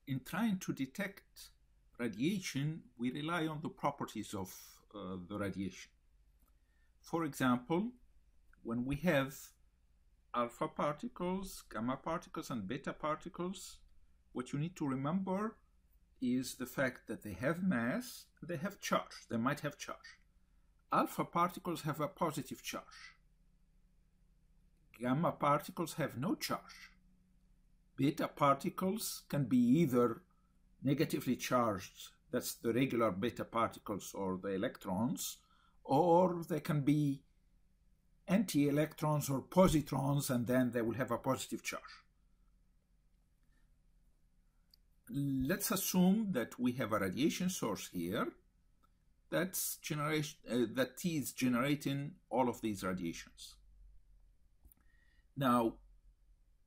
in trying to detect radiation, we rely on the properties of the radiation. For example, when we have alpha particles, gamma particles, and beta particles, what you need to remember is the fact that they have mass, they have charge, they might have charge. Alpha particles have a positive charge. Gamma particles have no charge. Beta particles can be either negatively charged, that's the regular beta particles or the electrons, or they can be anti-electrons or positrons, and then they will have a positive charge. Let's assume that we have a radiation source here that is generating all of these radiations. Now,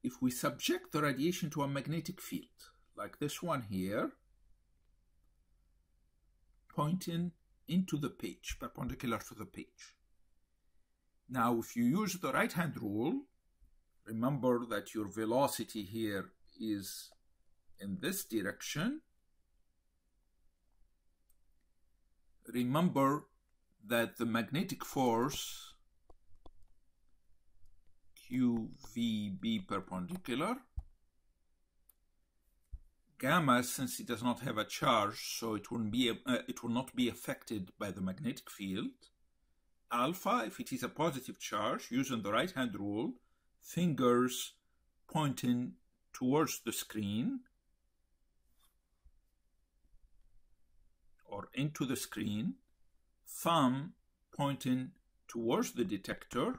if we subject the radiation to a magnetic field, like this one here, pointing into the page, perpendicular to the page. Now, if you use the right-hand rule, remember that your velocity here is in this direction. Remember that the magnetic force QVB perpendicular, gamma, since it does not have a charge, so it will not be affected by the magnetic field. Alpha, if it is a positive charge, using the right-hand rule, fingers pointing towards the screen or into the screen, thumb pointing towards the detector,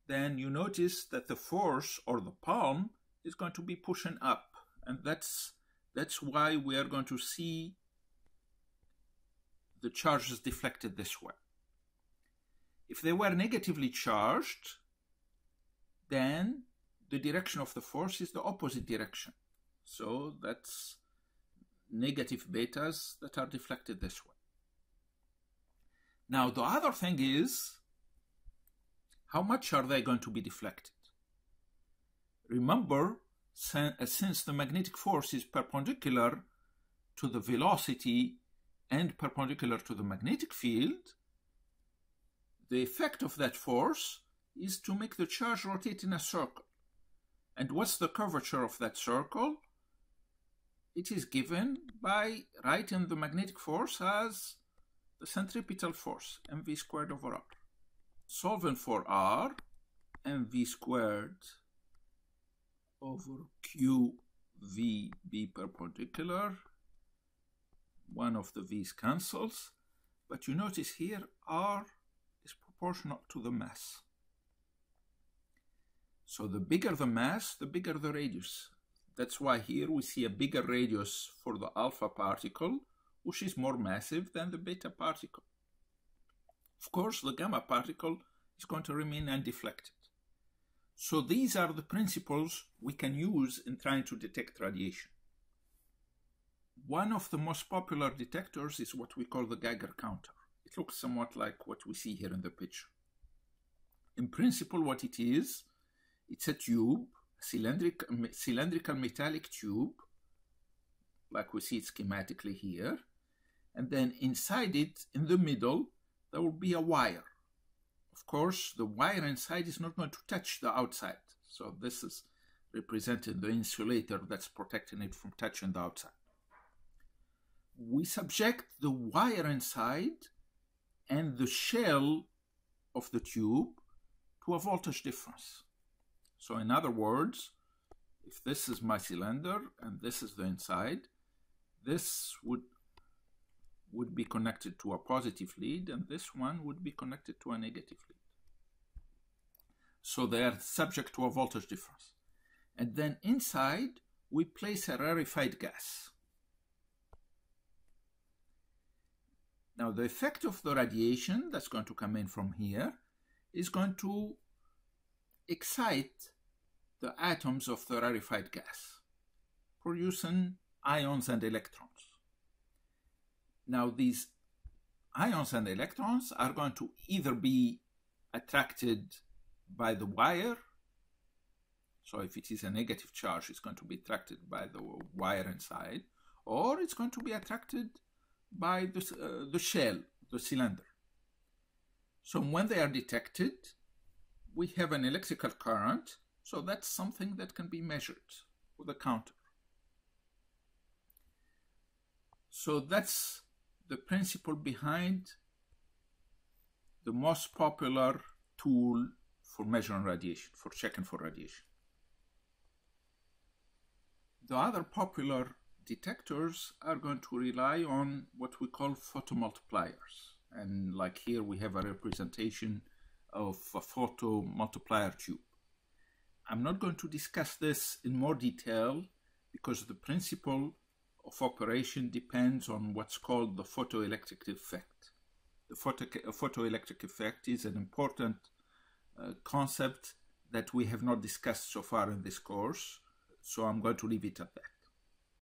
then you notice that the force, or the palm, is going to be pushing up, and that's why we are going to see the charges deflected this way. If they were negatively charged, then the direction of the force is the opposite direction. So that's negative betas that are deflected this way. Now, the other thing is, how much are they going to be deflected? Remember, since the magnetic force is perpendicular to the velocity and perpendicular to the magnetic field, the effect of that force is to make the charge rotate in a circle. And what's the curvature of that circle? It is given by writing the magnetic force as the centripetal force, mv squared over r. Solving for r, mv squared over qvb perpendicular. One of the v's cancels, but you notice here r is proportional to the mass. So the bigger the mass, the bigger the radius. That's why here we see a bigger radius for the alpha particle, which is more massive than the beta particle. Of course, the gamma particle is going to remain undeflected. So these are the principles we can use in trying to detect radiation. One of the most popular detectors is what we call the Geiger counter. It looks somewhat like what we see here in the picture. In principle, what it is, it's a tube, cylindrical metallic tube, like we see it schematically here, and then inside it, in the middle, there will be a wire. Of course, the wire inside is not going to touch the outside, so this is representing the insulator that's protecting it from touching the outside. We subject the wire inside and the shell of the tube to a voltage difference. So in other words, if this is my cylinder and this is the inside, this would be connected to a positive lead and this one would be connected to a negative lead. So they are subject to a voltage difference. And then inside, we place a rarefied gas. Now the effect of the radiation that's going to come in from here is going to excite the atoms of the rarefied gas, producing ions and electrons. Now these ions and electrons are going to either be attracted by the wire, So if it is a negative charge, it's going to be attracted by the wire inside, or it's going to be attracted by the shell, the cylinder. So when they are detected, we have an electrical current, so that's something that can be measured with a counter. So that's the principle behind the most popular tool for measuring radiation, for checking for radiation. The other popular detectors are going to rely on what we call photomultipliers. And like here we have a representation of a photomultiplier tube. I'm not going to discuss this in more detail because the principle of operation depends on what's called the photoelectric effect. The photoelectric effect is an important concept that we have not discussed so far in this course, so I'm going to leave it at that.